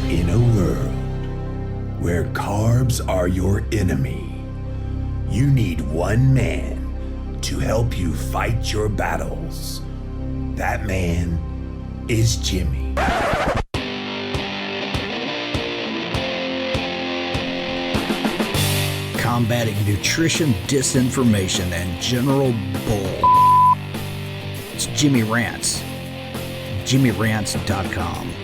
In a world where carbs are your enemy, you need one man to help you fight your battles. That man is Jimmy. Combating nutrition disinformation and general bull. It's Jimmy Rants. JimmyRants.com.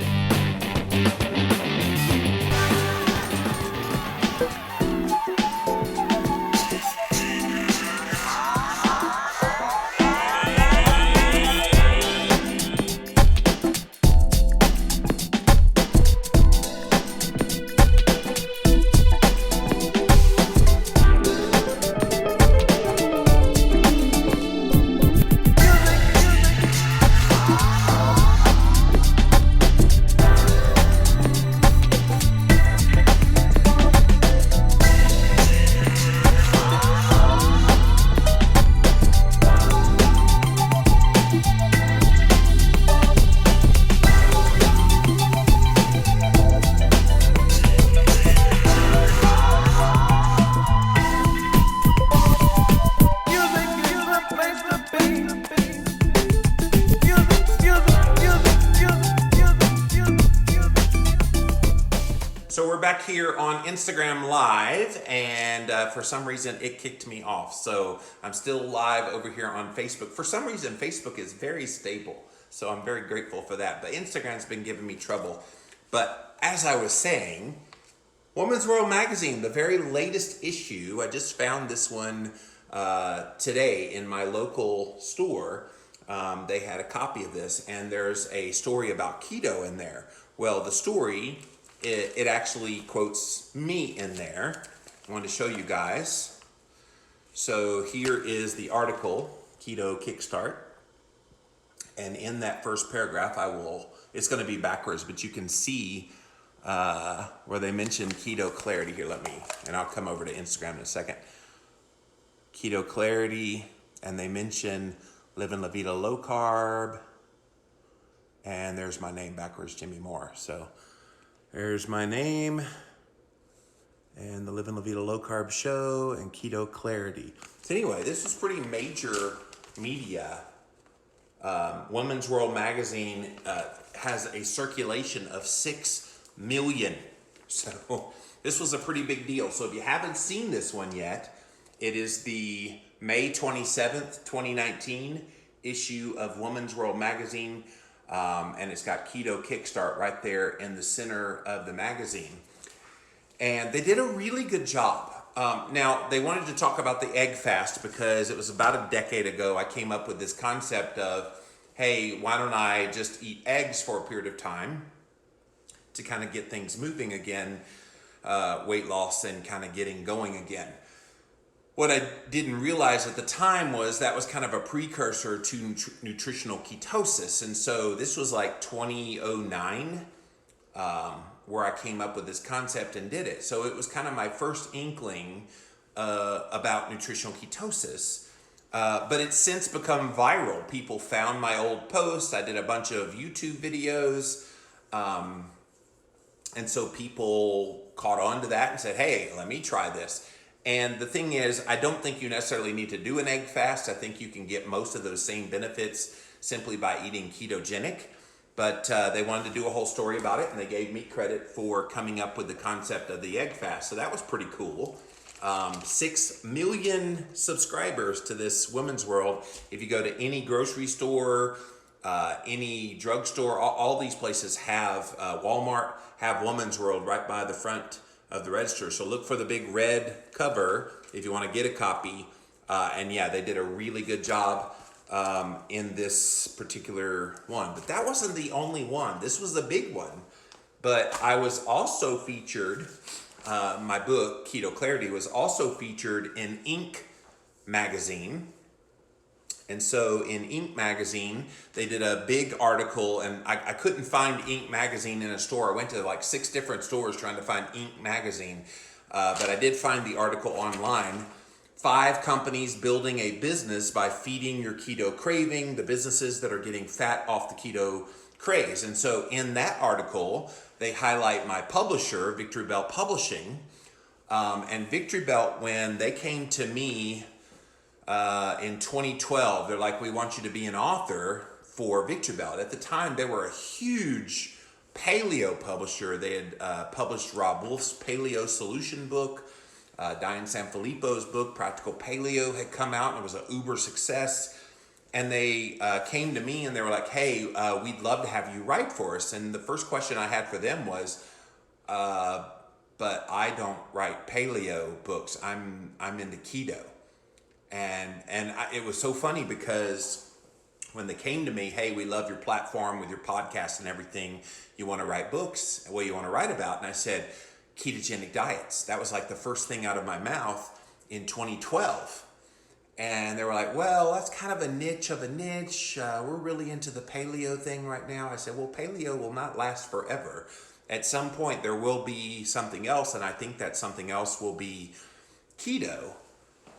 So we're back here on Instagram Live, and for some reason it kicked me off. So I'm still live over here on Facebook. For some reason Facebook is very stable, so I'm very grateful for that. But Instagram's been giving me trouble. But as I was saying, Women's World Magazine, the very latest issue, I just found this one today in my local store. They had a copy of this, and there's a story about keto in there. Well, the story, it actually quotes me in there. I want to show you guys. So here is the article, Keto Kickstart. And in that first paragraph, it's going to be backwards, but you can see where they mention keto clarity. Here, and I'll come over to Instagram in a second. Keto clarity, and they mention living La Vida low carb. And there's my name backwards, Jimmy Moore. So there's my name and the Living La Vida Low Carb Show and Keto Clarity. So anyway, this is pretty major media. Women's World Magazine has a circulation of 6 million. So this was a pretty big deal. So if you haven't seen this one yet, it is the May 27th, 2019 issue of Women's World Magazine. And it's got Keto Kickstart right there in the center of the magazine. And they did a really good job. Now, they wanted to talk about the egg fast because it was about a decade ago I came up with this concept of, hey, why don't I just eat eggs for a period of time to kind of get things moving again, weight loss and kind of getting going again. What I didn't realize at the time was that was kind of a precursor to nutritional ketosis. And so this was like 2009 where I came up with this concept and did it. So it was kind of my first inkling about nutritional ketosis. But it's since become viral. People found my old posts. I did a bunch of YouTube videos. And so people caught on to that and said, hey, let me try this. And the thing is, I don't think you necessarily need to do an egg fast. I think you can get most of those same benefits simply by eating ketogenic. But they wanted to do a whole story about it, and they gave me credit for coming up with the concept of the egg fast. So that was pretty cool. 6 million subscribers to this Women's World. If you go to any grocery store, any drugstore, all these places have, Walmart have Women's World right by the front of the register. So look for the big red cover if you want to get a copy. And yeah, they did a really good job in this particular one. But that wasn't the only one. This was the big one. But I was also featured, my book, Keto Clarity, was also featured in Inc. magazine. And so in Inc. magazine, they did a big article, and I couldn't find Inc. magazine in a store. I went to like 6 different stores trying to find Inc. magazine, but I did find the article online. 5 companies building a business by feeding your keto craving, the businesses that are getting fat off the keto craze. And so in that article, they highlight my publisher, Victory Belt Publishing. And Victory Belt, when they came to me in 2012, they're like, we want you to be an author for Victory Belt. At the time, they were a huge paleo publisher. They had published Rob Wolf's Paleo Solution book. Diane Sanfilippo's book, Practical Paleo, had come out and it was an uber success. And they came to me and they were like, hey, we'd love to have you write for us. And the first question I had for them was, but I don't write paleo books. I'm into keto. And it was so funny because when they came to me, hey, we love your platform with your podcast and everything. You want to write books? What do you want to write about? And I said, ketogenic diets. That was like the first thing out of my mouth in 2012. And they were like, well, that's kind of a niche of a niche. We're really into the paleo thing right now. I said, well, paleo will not last forever. At some point, there will be something else, and I think that something else will be keto.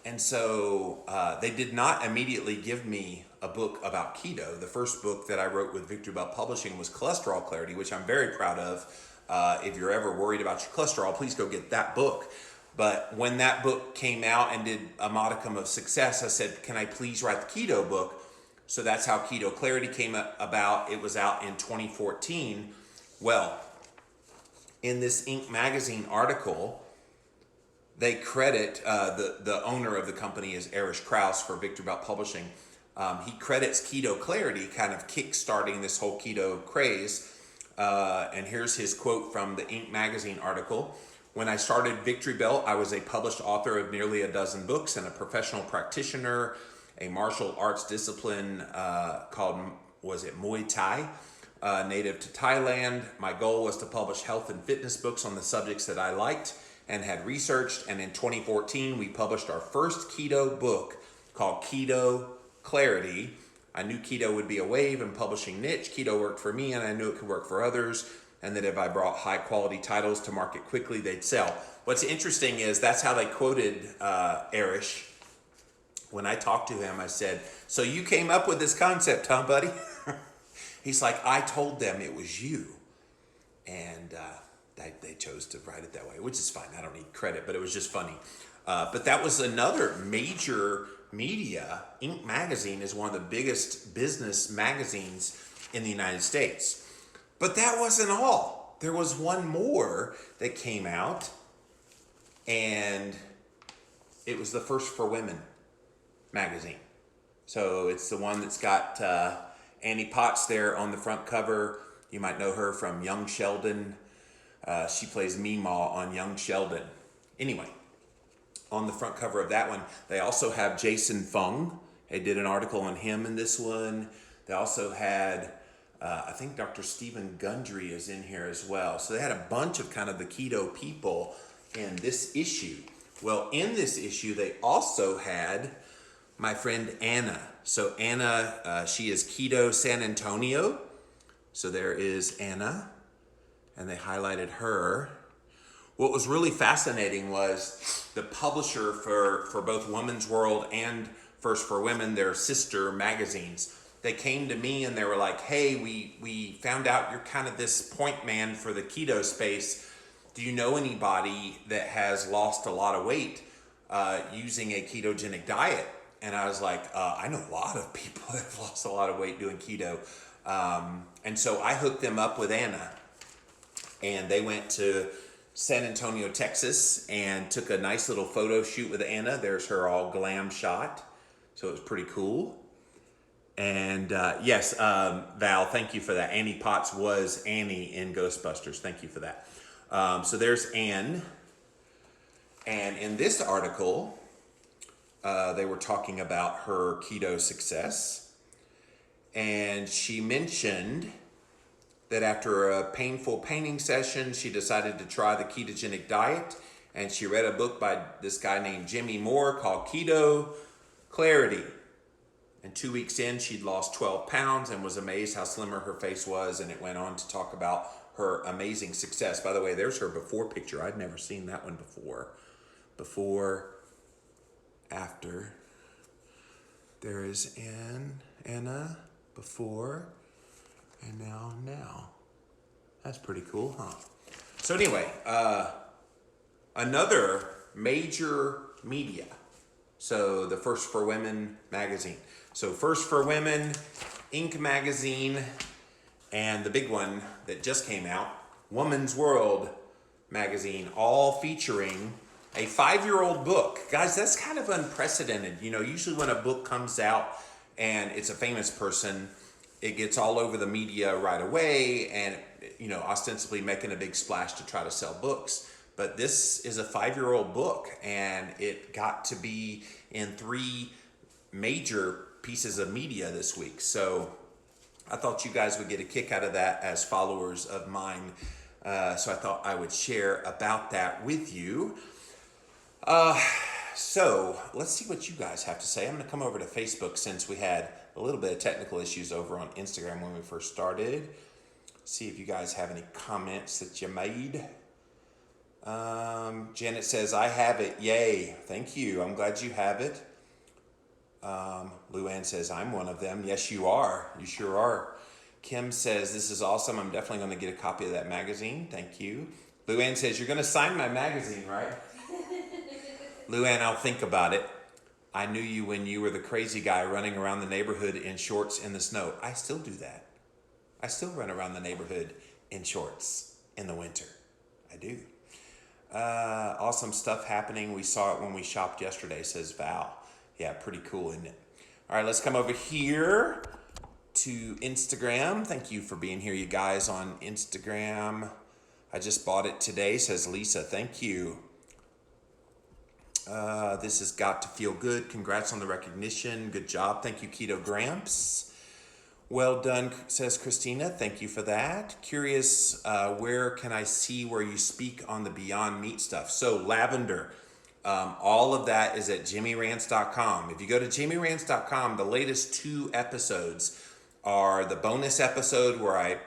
And so they did not immediately give me a book about keto. The first book that I wrote with Victory Belt Publishing was Cholesterol Clarity, which I'm very proud of. If you're ever worried about your cholesterol, please go get that book. But when that book came out and did a modicum of success, I said, can I please write the keto book? So that's how Keto Clarity came about. It was out in 2014. Well, in this Inc. magazine article, they credit, the owner of the company is Erich Krause for Victory Belt Publishing. He credits Keto Clarity kind of kickstarting this whole keto craze. And here's his quote from the Inc. magazine article. When I started Victory Belt, I was a published author of nearly a dozen books and a professional practitioner, a martial arts discipline called, Muay Thai, native to Thailand. My goal was to publish health and fitness books on the subjects that I liked and had researched. And in 2014, we published our first keto book called Keto Clarity. I knew keto would be a wave and publishing niche. Keto worked for me and I knew it could work for others. And that if I brought high quality titles to market quickly, they'd sell. What's interesting is that's how they quoted Erich. When I talked to him, I said, so you came up with this concept, huh, buddy? He's like, I told them it was you. And they chose to write it that way, which is fine. I don't need credit, but it was just funny. But that was another major media. Inc. magazine is one of the biggest business magazines in the United States. But that wasn't all. There was one more that came out, and it was the First for Women magazine. So it's the one that's got Annie Potts there on the front cover. You might know her from Young Sheldon. She plays Meemaw on Young Sheldon. Anyway, on the front cover of that one, they also have Jason Fung. They did an article on him in this one. They also had... I think Dr. Stephen Gundry is in here as well. So they had a bunch of kind of the keto people in this issue. Well, in this issue, they also had my friend Anna. So Anna, she is Keto San Antonio. So there is Anna, and they highlighted her. What was really fascinating was the publisher for both Women's World and First for Women, their sister magazines. They came to me and they were like, hey, we found out you're kind of this point man for the keto space. Do you know anybody that has lost a lot of weight using a ketogenic diet? And I was like, I know a lot of people that have lost a lot of weight doing keto. And so I hooked them up with Anna. And they went to San Antonio, Texas, and took a nice little photo shoot with Anna. There's her all glam shot. So it was pretty cool. And yes, Val, thank you for that. Annie Potts was Annie in Ghostbusters. Thank you for that. So there's Anne. And in this article, they were talking about her keto success. And she mentioned that after a painful painting session, she decided to try the ketogenic diet. And she read a book by this guy named Jimmy Moore called Keto Clarity. And 2 weeks in, she'd lost 12 pounds and was amazed how slimmer her face was. And it went on to talk about her amazing success. By the way, there's her before picture. I'd never seen that one before. Before, after. There is Anna, before, And now. That's pretty cool, huh? So anyway, another major media. So the First for Women magazine. So First for Women, Inc. magazine, and the big one that just came out, Woman's World magazine, all featuring a 5-year-old book. Guys, that's kind of unprecedented. You know, usually when a book comes out and it's a famous person, it gets all over the media right away and, you know, ostensibly making a big splash to try to sell books. But this is a 5-year-old book, and it got to be in 3 major pieces of media this week. So I thought you guys would get a kick out of that as followers of mine. So I thought I would share about that with you. So let's see what you guys have to say. I'm going to come over to Facebook since we had a little bit of technical issues over on Instagram when we first started. See if you guys have any comments that you made. Janet says, I have it. Yay. Thank you. I'm glad you have it. Luann says, I'm one of them. Yes, you are. You sure are. Kim says, this is awesome. I'm definitely going to get a copy of that magazine. Thank you. Luann says, you're going to sign my magazine, right? Luann, I'll think about it. I knew you when you were the crazy guy running around the neighborhood in shorts in the snow. I still do that. I still run around the neighborhood in shorts in the winter. I do. Awesome stuff happening. We saw it when we shopped yesterday, says Val. Yeah, pretty cool, isn't it? All right, let's come over here to Instagram. Thank you for being here, you guys, on Instagram. I just bought it today, says Lisa. Thank you. This has got to feel good. Congrats on the recognition. Good job. Thank you, Keto Gramps. Well done, says Christina. Thank you for that. Curious, where can I see where you speak on the Beyond Meat stuff? So Lavender, all of that is at jimmyrants.com. If you go to jimmyrants.com, the latest 2 episodes are the bonus episode where I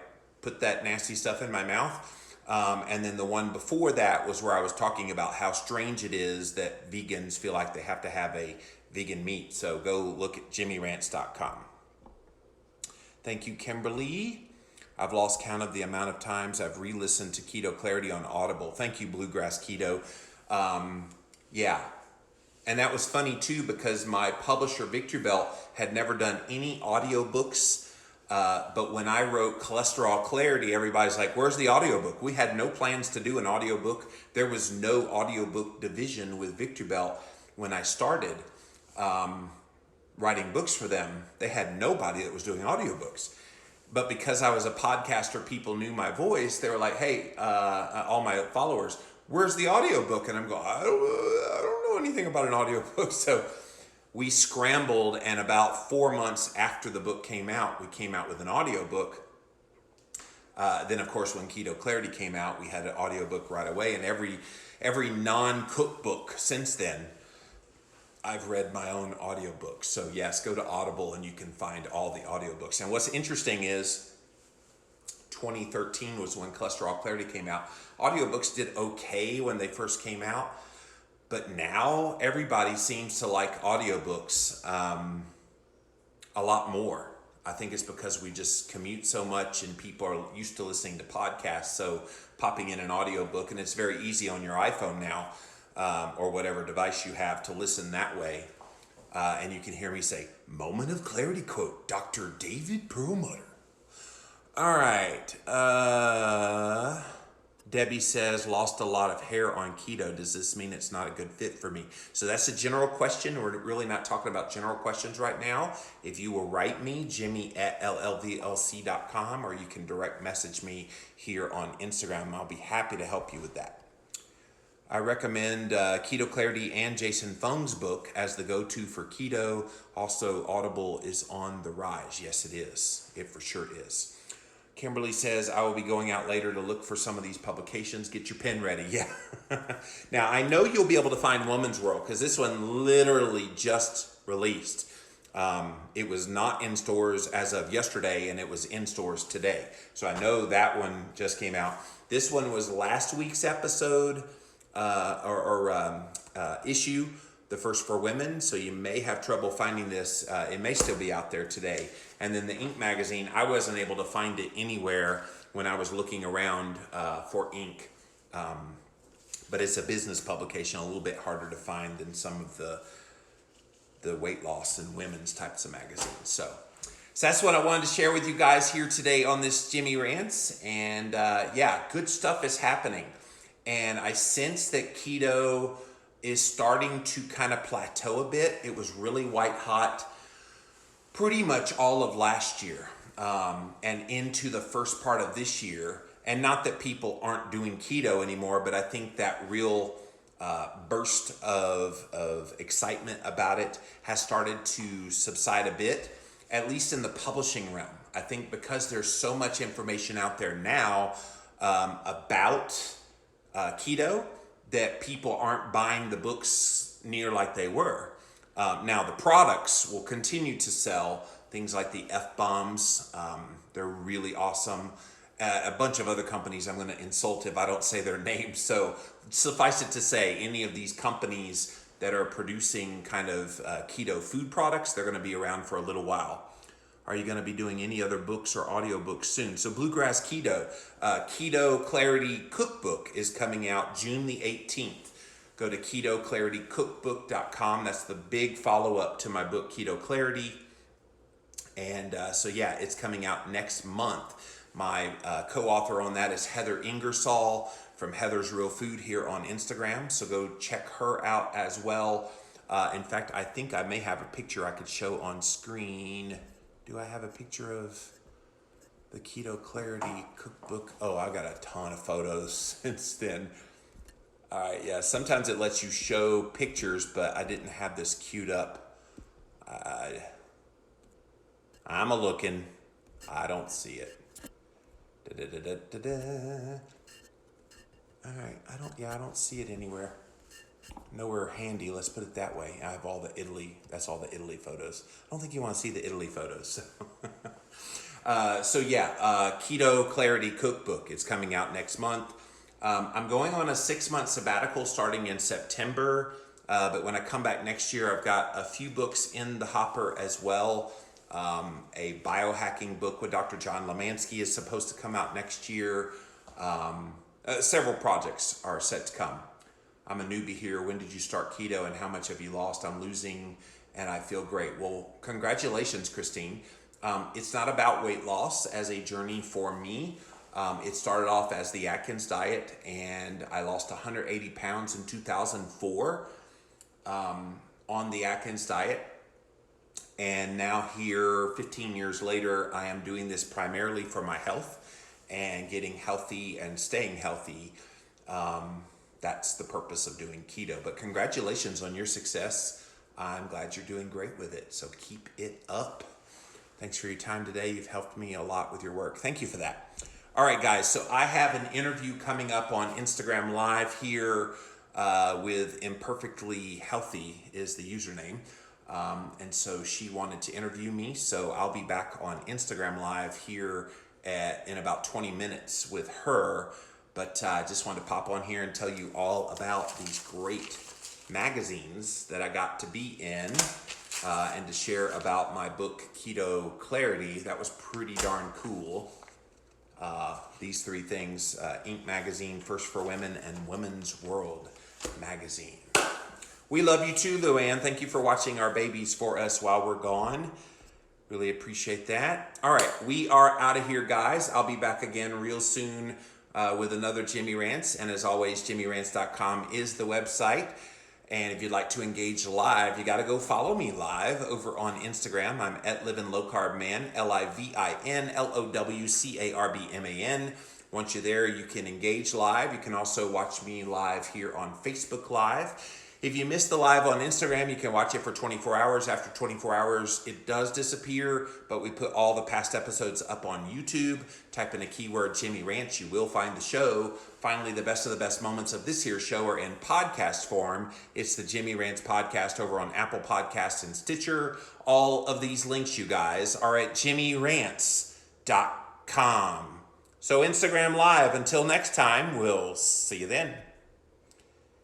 put that nasty stuff in my mouth. And then the one before that was where I was talking about how strange it is that vegans feel like they have to have a vegan meat. So go look at jimmyrants.com. Thank you, Kimberly. I've lost count of the amount of times I've re-listened to Keto Clarity on Audible. Thank you, Bluegrass Keto. Yeah. And that was funny too, because my publisher, Victory Belt, had never done any audiobooks. But when I wrote Cholesterol Clarity, everybody's like, where's the audiobook? We had no plans to do an audiobook. There was no audiobook division with Victory Belt when I started writing books for them. They had nobody that was doing audiobooks. But because I was a podcaster, people knew my voice. They were like, hey, all my followers, where's the audiobook? And I'm going, I don't know anything about an audiobook. So we scrambled, and about 4 months after the book came out, we came out with an audiobook. Then, of course, when Keto Clarity came out, we had an audiobook right away. And every non-cookbook since then, I've read my own audiobooks. So yes, go to Audible and you can find all the audiobooks. And what's interesting is 2013 was when Cholesterol Clarity came out. Audiobooks did okay when they first came out, but now everybody seems to like audiobooks a lot more. I think it's because we just commute so much and people are used to listening to podcasts. So popping in an audiobook, and it's very easy on your iPhone now, or whatever device you have, to listen that way. And you can hear me say, Moment of Clarity quote, Dr. David Perlmutter. All right. Debbie says, lost a lot of hair on keto. Does this mean it's not a good fit for me? So that's a general question. We're really not talking about general questions right now. If you will write me, jimmy@lldlc.com, or you can direct message me here on Instagram. I'll be happy to help you with that. I recommend Keto Clarity and Jason Fung's book as the go-to for keto. Also, Audible is on the rise. Yes, it is. It for sure is. Kimberly says, I will be going out later to look for some of these publications. Get your pen ready. Yeah. Now, I know you'll be able to find Woman's World because this one literally just released. It was not in stores as of yesterday, and it was in stores today. So I know that one just came out. This one was last week's episode issue, the first for women, so you may have trouble finding this. It may still be out there today. And then the ink magazine, I wasn't able to find it anywhere when I was looking around for ink. But it's a business publication, a little bit harder to find than some of the weight loss and women's types of magazines. So that's what I wanted to share with you guys here today on this Jimmy Rants. And yeah, good stuff is happening. And I sense that keto is starting to kind of plateau a bit. It was really white hot pretty much all of last year and into the first part of this year. And not that people aren't doing keto anymore, but I think that real burst of excitement about it has started to subside a bit, at least in the publishing realm. I think because there's so much information out there now about keto that people aren't buying the books near like they were. Now the products will continue to sell, things like the F-bombs. They're really awesome. A bunch of other companies I'm going to insult if I don't say their names. So suffice it to say, any of these companies that are producing kind of keto food products, they're going to be around for a little while. Are you going to be doing any other books or audiobooks soon? So Bluegrass Keto, Keto Clarity Cookbook is coming out June the 18th. Go to ketoclaritycookbook.com. That's the big follow-up to my book, Keto Clarity. And so yeah, it's coming out next month. My co-author on that is Heather Ingersoll from Heather's Real Food here on Instagram. So go check her out as well. In fact, I think I may have a picture I could show on screen. Do I have a picture of the Keto Clarity Cookbook? Oh, I got a ton of photos since then. All right, yeah, sometimes it lets you show pictures, but I didn't have this queued up. I'm a-looking. I don't see it. All right, I don't see it anywhere. Nowhere handy, let's put it that way. I have all the Italy, that's all the Italy photos. I don't think you want to see the Italy photos. So yeah, Keto Clarity Cookbook is coming out next month. I'm going on a 6-month sabbatical starting in September, but when I come back next year, I've got a few books in the hopper as well. A biohacking book with Dr. John Lemansky is supposed to come out next year. Several projects are set to come. I'm a newbie here. When did you start keto and how much have you lost? I'm losing and I feel great. Well, congratulations, Christine. It's not about weight loss as a journey for me. It started off as the Atkins diet and I lost 180 pounds in 2004 on the Atkins diet. And now here, 15 years later, I am doing this primarily for my health and getting healthy and staying healthy. That's the purpose of doing keto. But congratulations on your success. I'm glad you're doing great with it. So keep it up. Thanks for your time today. You've helped me a lot with your work. Thank you for that. All right, guys. So I have an interview coming up on Instagram Live here with Imperfectly Healthy is the username. And so she wanted to interview me, so I'll be back on Instagram Live here in about 20 minutes with her. But I just wanted to pop on here and tell you all about these great magazines that I got to be in and to share about my book, Keto Clarity. That was pretty darn cool. These three things, Inc. Magazine, First for Women, and Women's World Magazine. We love you too, Luann. Thank you for watching our babies for us while we're gone. Really appreciate that. All right, we are out of here, guys. I'll be back again real soon with another Jimmy Rants. And as always, jimmyrants.com is the website. And if you'd like to engage live, you got to go follow me live over on Instagram. I'm at Livin' Low Carb Man, LIVINLOWCARBMAN. Once you're there, you can engage live. You can also watch me live here on Facebook Live. If you missed the live on Instagram, you can watch it for 24 hours. After 24 hours, it does disappear, but we put all the past episodes up on YouTube. Type in a keyword, Jimmy Rants, you will find the show. Finally, the best of the best moments of this here show are in podcast form. It's the Jimmy Rants podcast over on Apple Podcasts and Stitcher. All of these links, you guys, are at jimmyrants.com. So Instagram Live, until next time, we'll see you then.